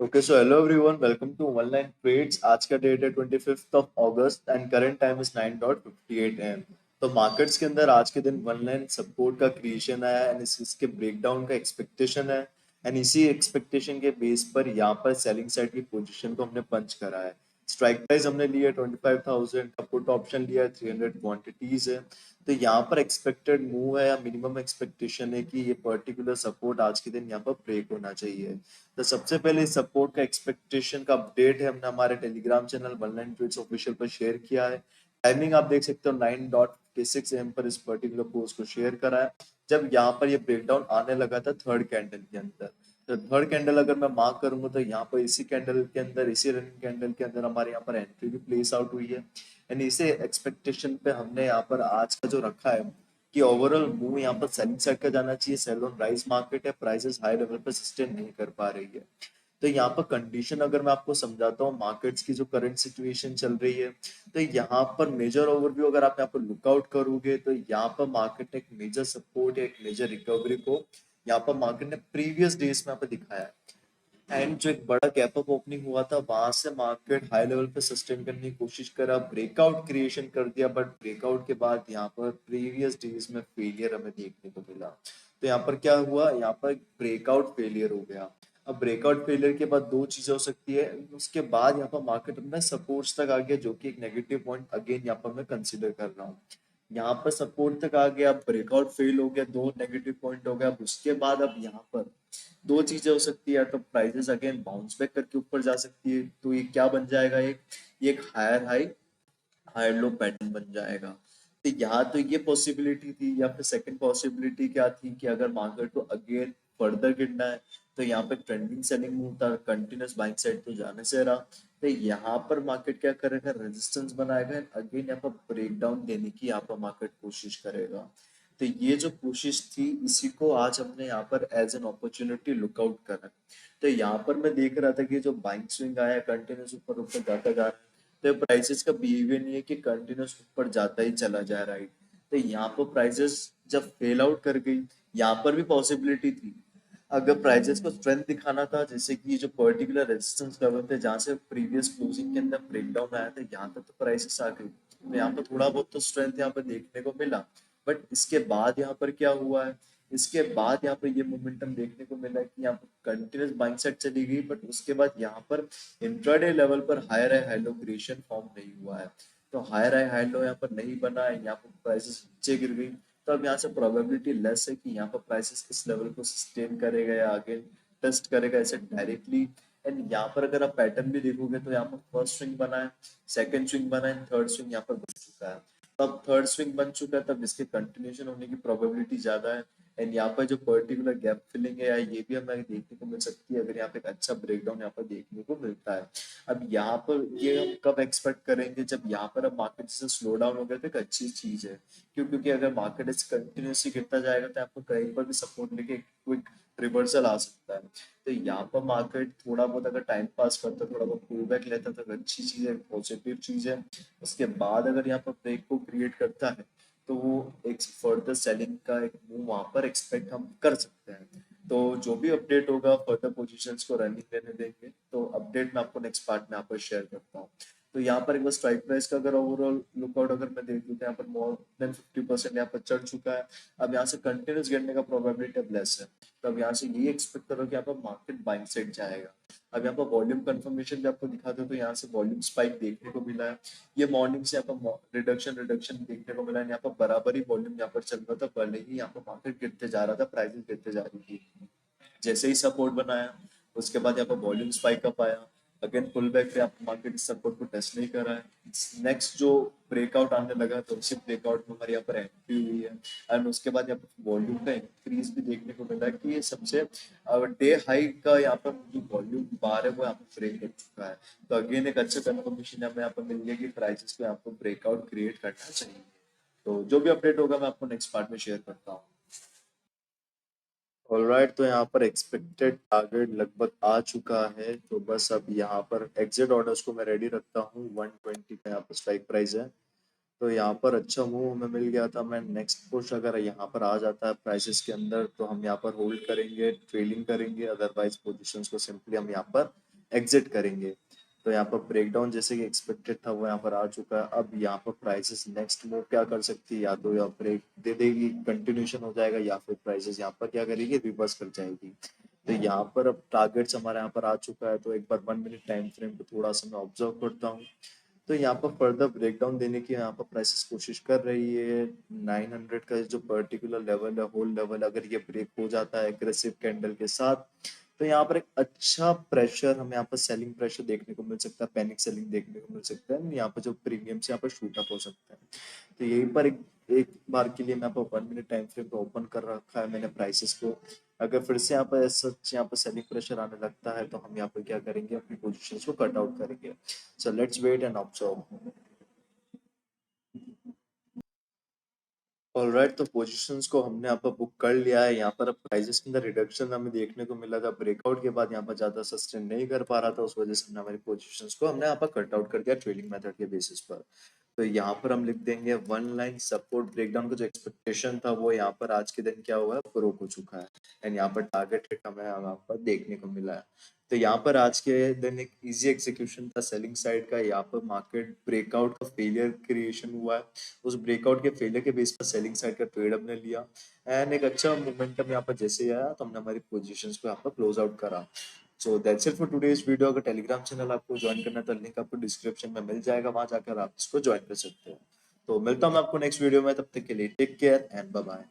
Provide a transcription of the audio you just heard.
Okay so hello everyone, welcome to online trades. आज का date है 25 of August and current time is 9:58 am। तो markets के अंदर आज के दिन ऑनलाइन सपोर्ट का क्रिएशन आया एंड इसके ब्रेकडाउन का एक्सपेक्टेशन है एंड इसी एक्सपेक्टेशन के बेस पर यहाँ पर सेलिंग साइड की पोजीशन को हमने पंच करा है। स्ट्राइक प्राइस हमने लिया 25,000 का, पुट ऑप्शन लिया है 300 क्वांटिटीज है। तो यहाँ पर एक्सपेक्टेड मूव है या मिनिमम एक्सपेक्टेशन है कि ये पर्टिकुलर सपोर्ट आज के दिन यहाँ पर ब्रेक होना चाहिए। तो सबसे पहले सपोर्ट का एक्सपेक्टेशन का अपडेट है हमने हमारे Telegram channel online trades official पर शेयर किया है। टाइमिंग आप देख सकते हो 9:56 am पर इस पर्टिकुलर पोस्ट को शेयर करा है, जब यहाँ पर ये ब्रेकडाउन आने लगा था थर्ड कैंडल के अंदर। तो थर्ड कैंडल अगर मैं मार्क करूंगा तो यहाँ पर इसी कैंडल के अंदर, इसी रनिंग कैंडल के अंदर हमारे यहाँ पर एंट्री भी प्लेस आउट हुई है एंड इसे एक्सपेक्टेशन पे हमने यहाँ पर आज का जो रखा है कि ओवरऑल मूव यहाँ पर सेलिंग साइड का जाना चाहिए। सेल ऑन राइज मार्केट है, प्राइसेस हाई लेवल पर सस्टेन नहीं कर पा रही है। तो यहाँ पर कंडीशन अगर मैं आपको समझाता हूँ मार्केट्स की जो करंट सिचुएशन चल रही है, तो यहाँ पर मेजर ओवरव्यू अगर आप यहाँ पर लुकआउट करोगे तो यहाँ पर मार्केट ने एक मेजर सपोर्ट या एक मेजर रिकवरी को यहाँ पर मार्केट ने प्रीवियस डेज में यहाँ पर दिखाया है। एंड जो एक बड़ा गैप अप ओपनिंग हुआ था वहां से मार्केट हाई लेवल पे सस्टेन करने की कोशिश करा, ब्रेकआउट क्रिएशन कर दिया, बट ब्रेकआउट के बाद यहाँ पर प्रीवियस डेज में फेलियर हमें देखने को मिला। तो यहाँ पर क्या हुआ, यहाँ पर ब्रेकआउट फेलियर हो गया। अब ब्रेकआउट फेलियर के बाद दो चीजें हो सकती है, उसके बाद यहाँ पर मार्केट अपने सपोर्ट्स तक आ गया, जो कि एक नेगेटिव पॉइंट अगेन यहाँ पर मैं कंसिडर कर रहा हूँ। यहाँ पर सपोर्ट तक आ गया, ब्रेकआउट फेल हो गया, दो नेगेटिव पॉइंट हो गया। अब उसके बाद अब यहाँ पर दो चीजें हो सकती है, या तो प्राइसेस अगेन बाउंस बैक करके ऊपर जा सकती है, तो ये क्या बन जाएगा, एक higher high higher low pattern बन जाएगा। तो यहाँ तो ये पॉसिबिलिटी थी, या फिर सेकंड पॉसिबिलिटी क्या थी कि अगर मार्केट को अगेन फर्दर गिरना है तो यहाँ पे ट्रेंडिंग सेलिंग मूव था, कंटिन्यूस बाइंग साइड तो जाने से रहा। तो यहाँ पर मार्केट क्या करेगा, रेजिस्टेंस बनाएगा, अगेन यहाँ पर ब्रेक डाउन देने की यहाँ पर मार्केट कोशिश करेगा। तो ये जो कोशिश थी इसी को आज हमने यहाँ पर एज एन अपॉर्चुनिटी लुकआउट करा। तो यहाँ पर मैं देख रहा था कि जो बाइंग स्विंग आया कंटिन्यूस ऊपर ऊपर जाता जा रहा है, तो प्राइसेस का बिहेवियर नहीं है कि कंटिन्यूस ऊपर जाता ही चला जा रहा है। तो यहाँ पर प्राइसेस जब फेल आउट कर गई, यहाँ पर भी पॉसिबिलिटी थी अगर प्राइसेस को स्ट्रेंथ दिखाना था, जैसे कि जो पर्टिकुलर रेजिस्टेंस लेवल थे जहाँ से प्रीवियस क्लोजिंग के अंदर ब्रेकडाउन आया था, यहाँ तक तो प्राइसेस आ गई, तो यहाँ पर थोड़ा बहुत तो स्ट्रेंथ यहाँ पर देखने को मिला। बट इसके बाद यहाँ पर क्या हुआ है, इसके बाद यहाँ पर ये मोमेंटम देखने को मिला कि यहाँ पर कंटिन्यूस बाइंग साइड चली गई, बट उसके बाद यहाँ पर इंट्राडे लेवल पर higher high high low creation form नहीं हुआ है। तो हायर हाई हाई लो यहाँ पर नहीं बना है, यहाँ पर प्राइसेस नीचे गिर गई। तो अब यहाँ से प्रोबेबिलिटी लेस है कि यहाँ पर प्राइसेस इस लेवल को सस्टेन करेगा या आगे टेस्ट करेगा ऐसे डायरेक्टली। एंड यहाँ पर अगर आप पैटर्न भी देखोगे तो यहाँ पर फर्स्ट स्विंग बना है, सेकंड स्विंग बना है, थर्ड स्विंग यहाँ पर बन चुका है। तब थर्ड स्विंग बन चुका है, तब इसके कंटिन्यूशन होने की प्रोबेबिलिटी ज्यादा है। एंड यहाँ पर जो पर्टिकुलर गैप फिलिंग है या ये भी हमें देखने को मिल सकती है अगर यहाँ पे एक अच्छा ब्रेकडाउन यहाँ पर देखने को मिलता है। अब यहाँ पर ये हम कब एक्सपेक्ट करेंगे, जब यहाँ पर अब मार्केट से स्लो डाउन हो गया तो एक अच्छी चीज है। क्यों, क्योंकि अगर मार्केट ऐसे कंटिन्यूसली गिरता जाएगा तो आपको कहीं पर भी सपोर्ट लेके क्विक रिवर्सल आ सकता है। तो यहाँ पर मार्केट थोड़ा बहुत अगर टाइम पास करता, थोड़ा बहुत पुल बैक लेता तो अच्छी चीज है, पॉजिटिव चीज है। उसके बाद अगर यहाँ पर ब्रेक को क्रिएट करता है तो वो एक फर्दर सेलिंग का एक मूव वहां पर एक्सपेक्ट हम कर सकते हैं। तो जो भी अपडेट होगा फर्दर पोजीशंस को रनिंग लेने देंगे, तो अपडेट मैं आपको नेक्स्ट पार्ट में यहाँ पर शेयर करता हूँ। तो यहाँ पर एक बार स्ट्राइक प्राइस का अगर ओवरऑल लुकआउट अगर मैं देख लूँ तो यहाँ पर मोर देन 50% यहाँ पर चढ़ चुका है। अब यहाँ से कंटिन्यूस गिरने का प्रोबेबिलिटी अब लेस है। तो अब यहाँ से ये एक्सपेक्ट करो कि यहाँ पर मार्केट बाइंग साइड जाएगा। अब यहाँ पर वॉल्यूम कंफर्मेशन भी आपको दिखाते हो तो यहाँ से वॉल्यूम स्पाइक देखने को मिला है। ये मॉर्निंग से यहाँ पर रिडक्शन रिडक्शन देखने को मिला है, यहाँ पर बराबर ही वॉल्यूम यहाँ पर चल रहा था, भले ही यहाँ पर मार्केट गिरते जा रहा था, प्राइसेस गिरते जा रही थी। जैसे ही सपोर्ट बनाया उसके बाद यहाँ पर वॉल्यूम स्पाइक अप आया, अगेन पुल बैक पे आपको मार्केट इस सपोर्ट को टेस्ट नहीं कर रहा है। नेक्स्ट जो ब्रेकआउट आने लगा तो उसी ब्रेकआउट में हमारे यहाँ पर एंट्री हुई है। एंड उसके बाद यहाँ पर वॉल्यूम का इंक्रीज भी देखने को मिला है कि ये सबसे डे हाई का यहाँ पर जो वॉल्यूम बार है वो यहाँ पर ब्रेक कर चुका है। तो अगेन एक अच्छा कंफर्मेशन हमें यहाँ पर मिल गया कि प्राइसेस को यहाँ पर ब्रेकआउट क्रिएट करना चाहिए। तो जो भी अपडेट होगा मैं आपको नेक्स्ट पार्ट में शेयर करता हूँ। ऑलराइट, तो यहाँ पर एक्सपेक्टेड टारगेट लगभग आ चुका है, तो बस अब यहाँ पर एग्जिट ऑर्डर्स को मैं रेडी रखता हूँ। 120 का यहाँ पर स्ट्राइक प्राइस है, तो यहाँ पर अच्छा मूव हमें मिल गया था। मैं नेक्स्ट पुश अगर यहाँ पर आ जाता है प्राइसेस के अंदर तो हम यहाँ पर होल्ड करेंगे, ट्रेलिंग करेंगे, अदरवाइज पोजीशंस को सिंपली हम यहाँ पर एग्जिट करेंगे। तो यहाँ पर ब्रेकडाउन जैसे कि एक्सपेक्टेड था वो यहाँ पर आ चुका है। अब यहाँ पर प्राइसेस नेक्स्ट मूव क्या कर सकती है, या तो या ब्रेक दे देगी, कंटिन्यूशन हो जाएगा, या फिर प्राइसेस यहाँ पर क्या करेगी, रिवर्स कर जाएगी। तो यहाँ पर अब टारगेट्स हमारे यहाँ पर आ चुका है, तो एक बार 1 मिनट टाइम फ्रेम को थोड़ा सा मैं ऑब्जर्व करता हूँ। तो यहाँ पर फर्दर ब्रेकडाउन देने की यहाँ पर प्राइसेस कोशिश कर रही है। 900 का जो पर्टिकुलर लेवल है, होल लेवल, अगर ये ब्रेक हो जाता है एग्रेसिव कैंडल के साथ, तो यहाँ पर एक अच्छा प्रेशर हमें यहाँ पर सेलिंग प्रेशर देखने को मिल सकता है, पैनिक सेलिंग देखने को मिल सकता है। यहाँ पर जो प्रीमियम से यहाँ पर शूट अप हो सकता है। तो यहीं पर एक बार के लिए मैं यहाँ पर 1 मिनट टाइम फ्रेम पे ओपन कर रखा है मैंने प्राइसेस को। अगर फिर से यहाँ पर सच यहाँ पर सेलिंग प्रेशर आने लगता है, तो हम यहाँ पर क्या करेंगे, अपनी पोजीशंस को कट आउट करेंगे। So let's wait and observe. Alright, तो पोजीशंस को हमने यहाँ पर बुक कर लिया है। यहाँ पर अब प्राइसेस के अंदर रिडक्शन हमें देखने को मिला था, ब्रेकआउट के बाद यहाँ पर ज्यादा सस्टेन नहीं कर पा रहा था, उस वजह से हमने हमारी पोजीशंस को हमने यहाँ पर कट आउट कर दिया ट्रेडिंग मेथड के बेसिस पर। तो यहाँ पर हम लिख देंगे वन लाइन सपोर्ट ब्रेकडाउन का जो एक्सपेक्टेशन था वो यहाँ पर आज के दिन क्या हुआ है, ब्रोक हो चुका है। एंड यहाँ पर टारगेट हिट हमें यहाँ पर देखने को मिला है। तो यहाँ पर आज के दिन एक इजी एक्सिक्यूशन था सेलिंग साइड का। यहाँ पर मार्केट ब्रेकआउट का फेलियर क्रिएशन हुआ है, उस ब्रेकआउट के फेलियर के बेस पर सेलिंग साइड का ट्रेड हमने लिया। एंड एक अच्छा मोमेंटम यहाँ पर जैसे ही आया, तो हमने हमारी पोजीशंस को यहाँ पर क्लोज आउट करा। So that's it for today's video. अगर टेलीग्राम चैनल आपको ज्वाइन करना है तो लिंक आपको डिस्क्रिप्शन में मिल जाएगा, वहां जाकर आप इसको ज्वाइन कर सकते हो। तो मिलता हूँ मैं आपको नेक्स्ट वीडियो में, तब तक के लिए take care and bye bye.